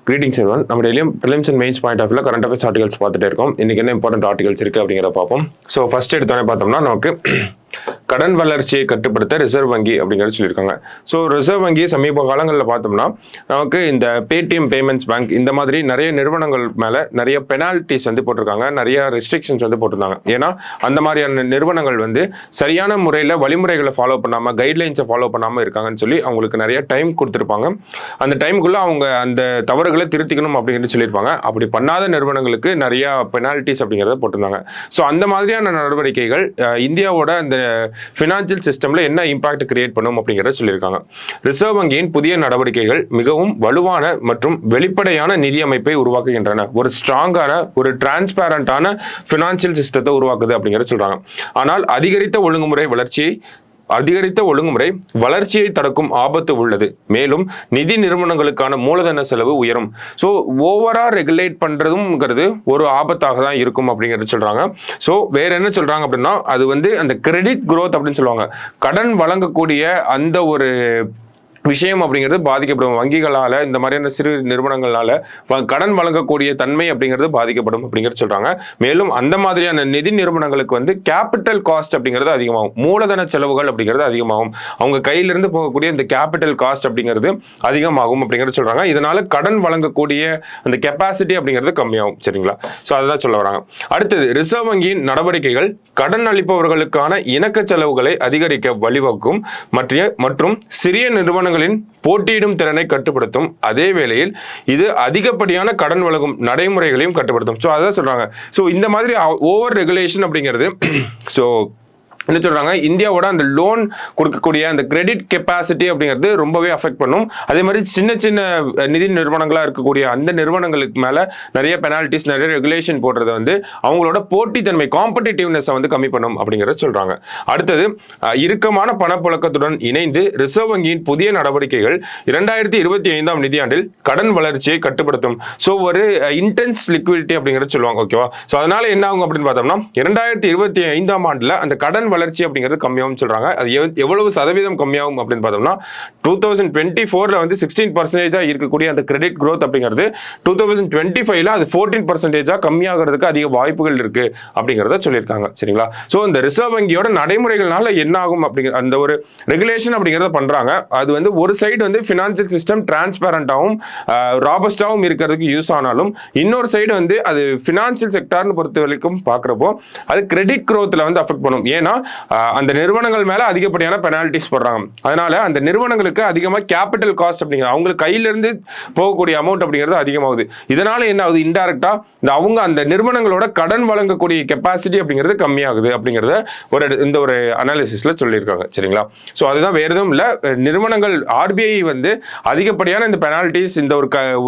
Greetings everyone. நம்ம டெய்லியும் prelims and mains point of வியூல கரண்ட் அஃபேர்ஸ் ஆர்டிகல்ஸ் பார்த்துட்டே இருக்கோம். இன்னைக்கு என்ன இம்பார்ட்டன்ட் ஆர்டிகல்ஸ் இருக்கு அப்படிங்கிறத பார்ப்போம். ஸோ ஃபர்ஸ்ட் எடுத்தோடனே பார்த்தோம்னா நமக்கு கடன் வளர்ச்சியை கட்டுப்படுத்த ரிசர்வ் வங்கி அப்படிங்கிறது சொல்லியிருக்காங்க. ஸோ ரிசர்வ் வங்கி சமீப காலங்களில் பார்த்தோம்னா நமக்கு இந்த பேடிஎம் பேமெண்ட்ஸ் பேங்க் இந்த மாதிரி நிறைய நிறுவனங்கள் மேலே நிறைய பெனால்ட்டிஸ் வந்து போட்டிருக்காங்க, நிறைய ரெஸ்ட்ரிக்ஷன்ஸ் வந்து போட்டிருந்தாங்க. ஏன்னா அந்த மாதிரியான நிறுவனங்கள் வந்து சரியான முறையில் வழிமுறைகளை ஃபாலோ பண்ணாமல், கைட்லைன்ஸை ஃபாலோ பண்ணாமல் இருக்காங்கன்னு சொல்லி அவங்களுக்கு நிறைய டைம் கொடுத்துருப்பாங்க. அந்த டைமுக்குள்ளே அவங்க அந்த தவறுகளை திருத்திக்கணும் அப்படிங்கிறது சொல்லியிருப்பாங்க. அப்படி பண்ணாத நிறுவனங்களுக்கு நிறைய பெனால்ட்டிஸ் அப்படிங்கிறத போட்டிருந்தாங்க. ஸோ அந்த மாதிரியான நடவடிக்கைகள் இந்தியாவோட அந்த ஃபினான்சியல் சிஸ்டம்ல என்ன இம்பாக்ட் கிரியேட் பண்ணும் அப்படிங்கிறத சொல்லியிருக்காங்க. ரிசர்வ் வங்கியின் புதிய நடவடிக்கைகள் மிகவும் வலுவான மற்றும் வெளிப்படையான நிதி அமைப்பை உருவாக்குகின்றன, ஒரு ஸ்ட்ராங்கான ஒரு டிரான்ஸ்பேரண்டான ஃபினான்சியல் சிஸ்டத்தை உருவாக்குது அப்படிங்கிறத சொல்றாங்க. ஆனால் அதிகரித்த ஒழுங்குமுறை வளர்ச்சியை தடுக்கும் ஆபத்து உள்ளது. மேலும் நிதி நிறுவனங்களுக்கான மூலதன செலவு உயரும். ஸோ ஓவரா ரெகுலேட் பண்றதுங்கிறது ஒரு ஆபத்தாக தான் இருக்கும் அப்படிங்கிறது சொல்றாங்க. ஸோ வேற என்ன சொல்றாங்க அப்படின்னா, அது வந்து அந்த கிரெடிட் குரோத் அப்படின்னு சொல்லுவாங்க, கடன் வழங்கக்கூடிய அந்த ஒரு விஷயம் அப்படிங்கிறது பாதிக்கப்படும். வங்கிகளால இந்த மாதிரியான சிறு நிறுவனங்களால கடன் வழங்கக்கூடிய தன்மை அப்படிங்கிறது பாதிக்கப்படும் அப்படிங்கிறது சொல்றாங்க. மேலும் அந்த மாதிரியான நிதி நிறுவனங்களுக்கு வந்து கேபிட்டல் காஸ்ட் அப்படிங்கிறது அதிகமாகும், மூலதன செலவுகள் அப்படிங்கிறது அதிகமாகும், அவங்க கையிலிருந்து போகக்கூடிய இந்த கேபிட்டல் காஸ்ட் அப்படிங்கிறது அதிகமாகும் அப்படிங்கிறது சொல்றாங்க. இதனால கடன் வழங்கக்கூடிய அந்த கெப்பாசிட்டி அப்படிங்கிறது கம்மியாகும். சரிங்களா? ஸோ அதுதான் சொல்ல வராங்க. அடுத்தது, ரிசர்வ் வங்கியின் நடவடிக்கைகள் கடன் அளிப்பவர்களுக்கான இணக்க செலவுகளை அதிகரிக்க வழிவகுக்கும் மற்றும் சிறிய நிறுவனங்கள் போட்டியிடும் திறனை கட்டுப்படுத்தும். அதே வேளையில் இது அதிகப்படியான கடன் வழங்கும் நடைமுறைகளையும் கட்டுப்படுத்தும். ஸோ அதான் சொல்றாங்க. ஸோ இந்த மாதிரி ஓவர் ரெகுலேஷன் அப்படிங்கிறது ஸோ என்ன சொல்றாங்க, இந்தியாவோட அந்த லோன் கொடுக்கக்கூடிய அந்த கிரெடிட் கெப்பாசிட்டி அப்படிங்கிறது ரொம்பவே அஃபெக்ட் பண்ணும். அதே மாதிரி சின்ன சின்ன நிதி நிறுவனங்களாக இருக்கக்கூடிய அந்த நிறுவனங்களுக்கு மேலே நிறைய பெனால்டிஸ், நிறைய ரெகுலேஷன் போடுறத வந்து அவங்களோட போட்டித்தன்மை, காம்படிட்டிவ்னஸை வந்து கம்மி பண்ணும் அப்படிங்கிறத சொல்றாங்க. அடுத்தது, இறுக்கமான பணப்புழக்கத்துடன் இணைந்து ரிசர்வ் வங்கியின் புதிய நடவடிக்கைகள் 2025 நிதியாண்டில் கடன் வளர்ச்சியை கட்டுப்படுத்தும். ஸோ ஒரு இன்டென்ஸ் லிக்விடிட்டி அப்படிங்கிறது சொல்லுவாங்க. ஓகேவா? ஸோ அதனால என்ன ஆகும் அப்படின்னு பார்த்தோம்னா, 2025 ஆண்டில் அந்த கடன் வளர்ச்சி அப்படிங்கிறது கம்மியாகும் சொல்றாங்க. அது எவ்வளவு சதவீதம் கம்மியாகும் அப்படின்னு பார்த்தோம்னா, 2024 வந்து 16% இருக்கக்கூடிய அந்த கிரெடிட் growth அப்படிங்கிறது 2025 அது 14% கம்மியாகிறதுக்கு அதிக வாய்ப்புகள் இருக்கு அப்படிங்கிறத சொல்லியிருக்காங்க. சரிங்களா? ஸோ இந்த ரிசர்வ் வங்கியோட நடைமுறைகள்னால என்ன ஆகும் அப்படிங்கிற அந்த ஒரு ரெகுலேஷன் அப்படிங்கிறத பண்றாங்க. அது வந்து ஒரு சைடு வந்து ஃபினான்சியல் சிஸ்டம் டிரான்ஸ்பேரண்டாகவும் ராபஸ்டாகவும் இருக்கிறதுக்கு யூஸ் ஆனாலும், இன்னொரு சைடு வந்து அது ஃபினான்சியல் செக்டார்னு பொறுத்த வரைக்கும் பார்க்குறப்போ அது கிரெடிட் growthல வந்து அஃபெக்ட் பண்ணும். ஏன்னா அந்த நிறுவனங்கள் மேல அதிகப்படியான பெனால்டிஸ் போடுறாங்க. அதனால அந்த நிறுவனங்களுக்கு அதிகமா கேபிட்டல் காஸ்ட் அப்படிங்கிற அவங்களுக்கு கையிலிருந்து போகக்கூடிய அமௌண்ட் அப்படிங்கிறது அதிகமாகுது. இதனால என்ன ஆகுது, இன்டைரக்டா அவங்க அந்த நிறுவனங்களோட கடன் வழங்கக்கூடிய கெப்பாசிட்டி அப்படிங்கிறது கம்மியாகுது அப்படிங்கிறத இந்த ஒரு அனாலிசிஸ்ல சொல்லியிருக்காங்க. சரிங்களா? ஸோ அதுதான், வேற எதுவும் இல்லை. நிறுவனங்கள் ஆர்பிஐ வந்து அதிகப்படியான இந்த பெனால்டிஸ், இந்த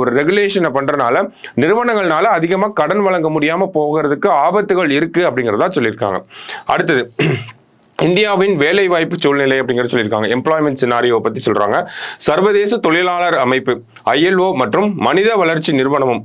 ஒரு ரெகுலேஷனை பண்றதுனால நிறுவனங்கள்னால அதிகமா கடன் வழங்க முடியாம போகிறதுக்கு ஆபத்துகள் இருக்கு அப்படிங்கிறதா சொல்லியிருக்காங்க. அடுத்தது, இந்தியாவின் வேலை வாய்ப்பு சூழ்நிலை அப்படிங்கிறது சொல்லியிருக்காங்க. எம்ப்ளாய்மெண்ட் சினாரியோ பத்தி சொல்றாங்க. சர்வதேச தொழிலாளர் அமைப்பு ILO மற்றும் மனித வளர்ச்சி நிறுவனம்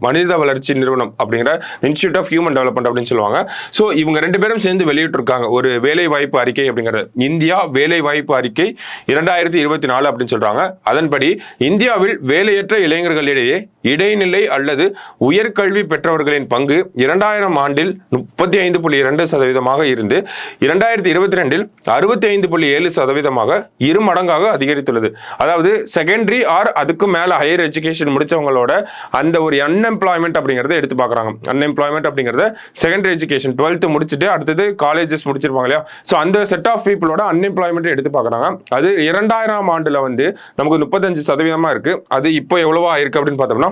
அப்படிங்கிற இன்ஸ்டிடியூட் ஆஃப் ஹியூமன் டெவலப்மெண்ட் அப்படின்னு சொல்லுவாங்க. ஸோ இவங்க ரெண்டு பேரும் சேர்ந்து வெளியிட்டிருக்காங்க ஒரு வேலை வாய்ப்பு அறிக்கை அப்படிங்கிறது, இந்தியா வேலை வாய்ப்பு அறிக்கை 2024 அப்படின்னு சொல்றாங்க. அதன்படி இந்தியாவில் வேலையற்ற இளைஞர்களிடையே இடைநிலை அல்லது உயர்கல்வி பெற்றவர்களின் பங்கு 2000 ஆண்டில் 35.2% இருந்து 2022 65.7% இருமடங்காக அதிகரித்துள்ளது. அதாவது செகண்டரி ஆர் அதுக்கு மேல ஹையர் எஜுகேஷன் முடிச்சவங்களோட அந்த ஒரு அன்எம்ப்ளாய்மெண்ட் அப்படிங்கறத எடுத்து பார்க்கறாங்க. அன்எம்ப்ளாய்மெண்ட் அப்படிங்கறத செகண்டரி எஜுகேஷன் 12th முடிச்சுட்டு அடுத்தது காலேஜஸ் முடிச்சிருப்பாங்க இல்லையா? ஸோ அந்த செட் ஆஃப் பீப்புளோட அன்எம்ப்ளாய்மெண்ட் எடுத்து பார்க்கறாங்க. அது 2000 ஆண்டுல வந்து நமக்கு 35% இருக்கு. அது இப்போ எவ்வளவா ஆயிருக்கு அப்படின்னு பார்த்தோம்னா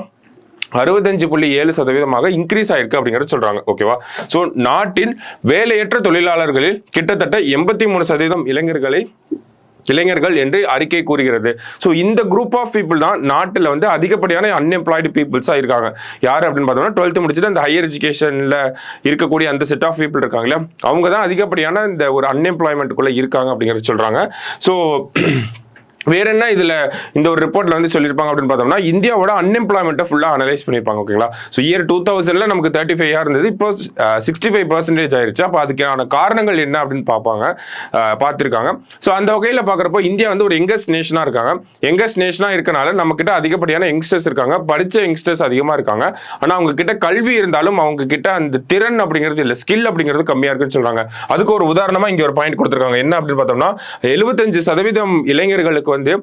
65.7% இன்க்ரீஸ் ஆயிருக்கு அப்படிங்கிறது சொல்றாங்க. ஓகேவா? ஸோ நாட்டின் வேலையற்ற தொழிலாளர்களில் கிட்டத்தட்ட 83% இளைஞர்கள் என்று அறிக்கை கூறுகிறது. ஸோ இந்த குரூப் ஆஃப் பீப்புள் தான் நாட்டில் வந்து அதிகப்படியான அன்எம்ப்ளாய்டு பீப்புள்ஸா இருக்காங்க. யார் அப்படின்னு பார்த்தோம்னா 12th முடிச்சுட்டு அந்த ஹையர் எஜுகேஷன்ல இருக்கக்கூடிய அந்த செட் ஆஃப் பீப்புள் இருக்காங்க இல்லையா, அவங்க தான் அதிகப்படியான இந்த ஒரு அன்எம்ப்ளாய்மெண்ட்டுக்குள்ள இருக்காங்க அப்படிங்கிறது சொல்றாங்க. ஸோ வேற என்ன இதுல இந்த ஒரு ரிப்போர்ட்ல வந்து சொல்லியிருப்பாங்க அப்படின்னு பார்த்தோம்னா, இந்தியாவோட அன்எம்ப்ளாய்மெண்ட்டை ஃபுல்லா அனலைஸ் பண்ணியிருப்பாங்க. ஓகேங்களா? ஸோ இயர் 2000ல நமக்கு 35 இருந்தது, இப்போ 65% ஆயிருச்சு. அப்போ அதுக்கான காரணங்கள் என்ன அப்படின்னு பார்த்திருக்காங்க. ஸோ அந்த வகையில் பார்க்குறப்போ இந்தியா வந்து ஒரு யங்கஸ்ட் நேஷனா இருக்காங்க. யங்கஸ்ட் நேஷனா இருக்கனால நம்ம கிட்ட அதிகப்படியான யங்ஸ்டர்ஸ் இருக்காங்க, படிச்ச யங்ஸ்டர்ஸ் அதிகமா இருக்காங்க. ஆனா அவங்க கிட்ட கல்வி இருந்தாலும் அவங்க கிட்ட அந்த திறன் அப்படிங்கிறது இல்லை, ஸ்கில் அப்படிங்கிறது கம்மியா இருக்குன்னு சொல்றாங்க. அதுக்கு ஒரு உதாரணமா இங்க ஒரு பாயிண்ட் கொடுத்திருக்காங்க. என்ன அப்படின்னு பார்த்தோம்னா, 75% இளைஞர்களுக்கு வந்து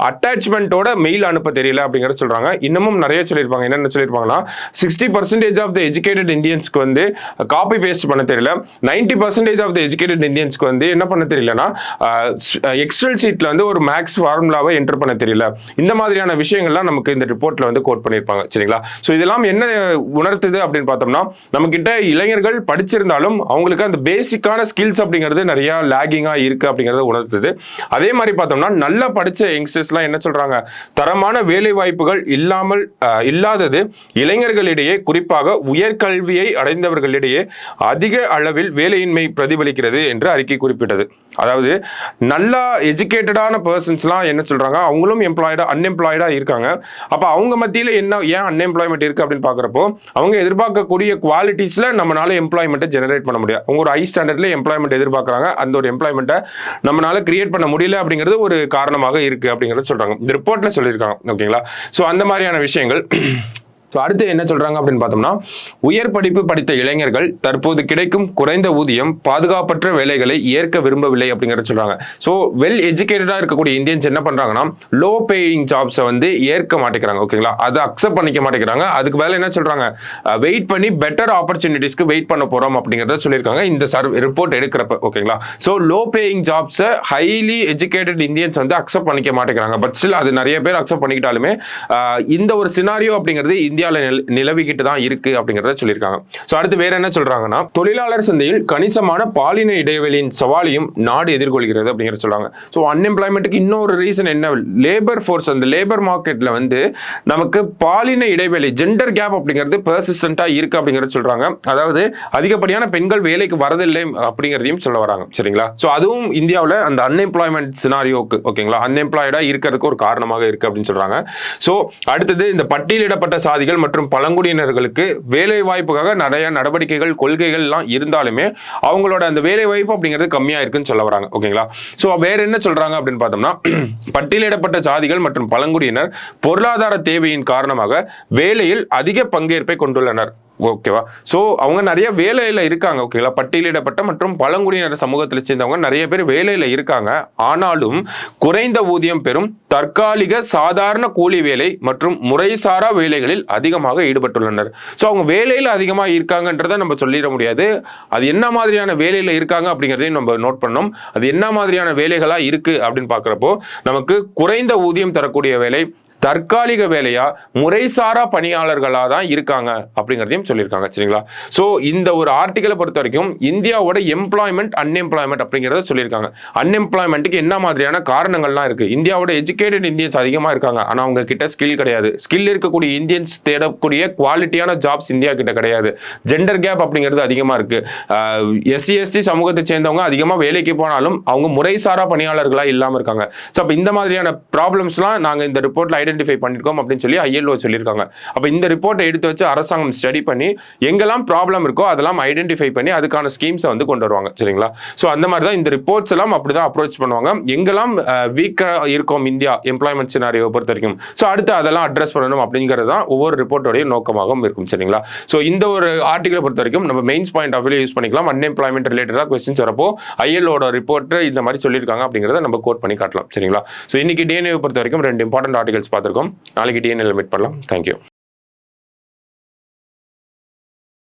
அட்டாச்மெண்டோட மெயில் அனுப்ப தெரியல அப்படிங்கறத சொல்றாங்க. இன்னமும் நிறைய சொல்லியிருப்பாங்க. என்னென்ன சொல்லியிருப்பாங்கன்னா, 60% ஆஃப் த எஜுகேட்டட் இந்தியன்ஸ்க்கு வந்து காப்பி பேஸ்ட் பண்ண தெரியல, 90% ஆஃப் த எஜுகேட்டட் இந்தியன்ஸ்க்கு வந்து என்ன பண்ண தெரியலனா, எக்ஸல் ஷீட்ல வந்து ஒரு மேக்ஸ் ஃபார்முலாவை என்டர் பண்ண தெரியல. இந்த மாதிரியான விஷயங்கள்லாம் நமக்கு இந்த ரிப்போர்ட்ல வந்து கோட் பண்ணியிருப்பாங்க. சரிங்களா? ஸோ இதெல்லாம் என்ன உணர்த்துது அப்படின்னு பார்த்தோம்னா, நம்ம கிட்ட இளைஞர்கள் படிச்சிருந்தாலும் அவங்களுக்கு அந்த பேசிக்கான ஸ்கில்ஸ் அப்படிங்கிறது நிறைய லேகிங்கா இருக்கு அப்படிங்கறத உணர்த்துது. அதே மாதிரி பார்த்தோம்னா, நல்ல படிச்ச யங்ஸ்டர்ஸ்லாம் என்ன சொல்றாங்க, தரமான வேலை வாய்ப்புகள் இல்லாதது இளைஞர்களிடையே, குறிப்பாக உயர்கல்வியை அடைந்தவர்களிடையே அதிக அளவில் வேலையின்மை பிரதிபலிக்கிறது என்று அறிக்கை குறிப்பிட்டது. அதாவது நல்லா எஜுகேட்டடான பர்சன்ஸ்லாம் என்ன சொல்றாங்க, அவங்களும் அன்எம்ப்ளாய்டா இருக்காங்க. அப்ப அவங்க மத்தியில ஏன் அன்எம்ப்ளாய்மெண்ட் இருக்கு அப்படின்னு பாக்குறப்போ, அவங்க எதிர்பார்க்கக்கூடிய குவாலிட்டிஸ்ல நம்மளால எம்ப்ளாய்மெண்ட்டை ஜெனரேட் பண்ண முடியாது. அவங்க ஒரு ஹை ஸ்டாண்டர்ட்ல எம்ப்ளாய்மெண்ட் எதிர்பார்க்கறாங்க, அந்த ஒரு எம்ப்ளாய்மெண்ட்டை நம்மளால கிரியேட் பண்ண முடியல அப்படிங்கிறது ஒரு காரணமாக இருக்கு அப்படிங்கறத சொல்றாங்க. இந்த ரிப்போர்ட்ல சொல்லியிருக்காங்க. ஓகேங்களா? சோ அந்த மாதிரியான விஷயங்கள். அடுத்து என்ன சொல்றாங்க அப்படின்னு பார்த்தோம்னா, உயர் படிப்பு படித்த இளைஞர்கள் தற்போது கிடைக்கும் குறைந்த ஊதியம், பாதுகாப்பற்ற வேலைகளை ஏற்க விரும்பவில்லை அப்படிங்கறத சொல்றாங்க. ஸோ வெல் எஜுகேட்டடா இருக்கக்கூடிய இந்தியன்ஸ் என்ன பண்றாங்கன்னா, லோ பேயிங் ஜாப்ஸை வந்து ஏற்க மாட்டேங்கிறாங்க. ஓகேங்களா? அதை அக்செப்ட் பண்ணிக்க மாட்டேங்கிறாங்க. அதுக்கு மேல என்ன சொல்றாங்க, வெயிட் பண்ணி பெட்டர் ஆப்பர்ச்சுனிட்டிஸ்க்கு வெயிட் பண்ண போறோம் அப்படிங்கறத சொல்லியிருக்காங்க இந்த ரிப்போர்ட் எடுக்கிறப்ப. ஓகேங்களா? ஸோ லோ பேயிங் ஜாப்ஸை ஹைலி எஜுகேட்டட் இந்தியன்ஸ் வந்து அக்செப்ட் பண்ணிக்க மாட்டேங்கிறாங்க. பட் ஸ்டில் அது நிறைய பேர் அக்செப்ட் பண்ணிக்கிட்டாலுமே இந்த ஒரு சினாரியோ அப்படிங்கிறது நிலவிக்கிட்டு தான் இருக்கு அப்படிங்கறத சொல்லியிருக்காங்க. சோ அடுத்து வேற என்ன சொல்றாங்கன்னா, தொழிலாளர் சந்தையில் கணிசமான பாலின இடைவெளியின் சவாலையும் நாடு எதிர்கொள்கிறது அப்படிங்கறத சொல்றாங்க. சோ அன்எம்ப்ளாய்மெண்ட்டுக்கு இன்னொரு ரீசன் என்ன, லேபர் ஃபோர்ஸ், அந்த லேபர் மார்க்கெட்ல வந்து நமக்கு பாலின இடைவெளி, ஜெண்டர் கேப் அப்படிங்கிறது பெர்சிஸ்டன்டா இருக்கு அப்படிங்கறத சொல்றாங்க. அதாவது அதிகப்படியான பெண்கள் வேலைக்கு வரதில்லை அப்படிங்கறதையும் சொல்ல வராங்க. சரிங்களா? சோ அதுவும் இந்தியாவில் அந்த அன்எம்ப்ளாய்மெண்ட் சினாரியோக்கு, ஓகேங்களா, அன்எம்ப்ளாய்டா இருக்கிறதுக்கு ஒரு காரணமாக இருக்கு அப்படின்னு சொல்றாங்க. சோ அடுத்தது இந்த பட்டியலிடப்பட்ட சாதிகள் மற்றும் பழங்குடியினர்களுக்கு வேலை வாய்ப்புக்காக நிறைய நடவடிக்கைகள், கொள்கைகள் எல்லாம் இருந்தாலுமே அவங்களோட அந்த வேலை வாய்ப்பு அப்படிங்கிறது கம்மியா இருக்குன்னு சொல்ல வராங்க. ஓகேங்களா? சோ வேற என்ன சொல்றாங்க அப்படின்னு பார்த்தோம்னா, பட்டியலிடப்பட்ட சாதிகள் மற்றும் பழங்குடியினர் பொருளாதார தேவையின் காரணமாக வேலையில் அதிக பங்கேற்பை கொண்டுள்ளனர். ஓகேவா? சோ அவங்க நிறைய வேலையில இருக்காங்க. ஓகேங்களா? பட்டியலிடப்பட்ட மற்றும் பழங்குடியினர் சமூகத்தில் சேர்ந்தவங்க நிறைய பேர் வேலையில இருக்காங்க. ஆனாலும் குறைந்த ஊதியம் பெறும் தற்காலிக சாதாரண கூலி வேலை மற்றும் முறைசாரா வேலைகளில் அதிகமாக ஈடுபட்டுள்ளனர். சோ அவங்க வேலையில அதிகமா இருக்காங்கன்றதை நம்ம சொல்லிட முடியாது. அது என்ன மாதிரியான வேலையில இருக்காங்க அப்படிங்கிறதையும் நம்ம நோட் பண்ணணும். அது என்ன மாதிரியான வேலைகளா இருக்கு அப்படின்னு பாக்குறப்போ, நமக்கு குறைந்த ஊதியம் தரக்கூடிய வேலை, தற்காலிக வேலையா, முறைசாரா பணியாளர்களா தான் இருக்காங்க அப்படிங்கிறதையும் சொல்லியிருக்காங்க. சரிங்களா? சோ இந்த ஒரு ஆர்டிகலை பொறுத்த வரைக்கும் இந்தியாவோட எம்ப்ளாய்மெண்ட், அன்எம்ப்ளாய்மெண்ட் அப்படிங்கிறத சொல்லியிருக்காங்க. அன்எம்ப்ளாய்மெண்ட்டுக்கு என்ன மாதிரியான காரணங்கள்லாம் இருக்கு, இந்தியாவோட எஜுகேட்டட் இந்தியன்ஸ் அதிகமா இருக்காங்க, ஆனா அவங்க கிட்ட ஸ்கில் கிடையாது. ஸ்கில் இருக்கக்கூடிய இந்தியன்ஸ் தேடக்கூடிய குவாலிட்டியான ஜாப்ஸ் இந்தியா கிட்ட கிடையாது. ஜெண்டர் கேப் அப்படிங்கிறது அதிகமா இருக்கு. எஸ்சி எஸ்டி சமூகத்தை சேர்ந்தவங்க அதிகமா வேலைக்கு போனாலும் அவங்க முறைசாரா பணியாளர்களா இல்லாம இருக்காங்க. சோ அப்ப இந்த மாதிரியான ப்ராப்ளம்ஸ்லாம் நாங்க இந்த ரிப்போர்ட்ல ஐடென்டிஃபை பண்ணிருக்கோம் அப்படின்னு சொல்லி ILO சொல்லியிருக்காங்க. அப்ப இந்த ரிப்போர்ட்டை எடுத்து வச்சு அரசாங்கம் ஸ்டடி பண்ணி எங்கெல்லாம் ப்ராப்ளம் இருக்கோ அதெல்லாம் ஐடென்டிஃபை பண்ணி அதுக்கான ஸ்கீம்ஸை வந்து கொண்டு வருவாங்க. சரிங்களா? சோ அந்த மாதிரி தான் இந்த ரிப்போர்ட்ஸ் எல்லாம் அப்படிதான் அப்ரோச் பண்ணுவாங்க. எங்கெல்லாம் வீக்கா இருக்கும் இந்தியா எம்ப்ளாய்மெண்ட் சினாரியோ பொறுத்த வரைக்கும், சோ அடுத்து அதெல்லாம் அட்ரஸ் பண்ணணும் அப்படிங்கிறது தான் ஒவ்வொரு ரிப்போர்ட்டோடைய நோக்கமாகவும் இருக்கும். சரிங்களா? சோ இந்த ஒரு ஆர்டிகலை பொறுத்த வரைக்கும் நம்ம mains point of view use பண்ணிக்கலாம். அன்எம்ப்ளாய்மெண்ட் ரிலேட்டடா கொஸ்டின்ஸ் வரப்போ ILO ரிப்போர்ட் இந்த மாதிரி சொல்லியிருக்காங்க அப்படிங்கிறத நம்ம கோட் பண்ணி காட்டலாம். சரிங்களா? சோ இன்னைக்கு DNA பொறுத்த வரைக்கும் 2 இம்பார்ட்டன்ட் ஆர்டிகல்ஸ் பார்த்திருக்கோம். நாளைக்கு DNA மீட் பண்ணலாம். தேங்க்யூ.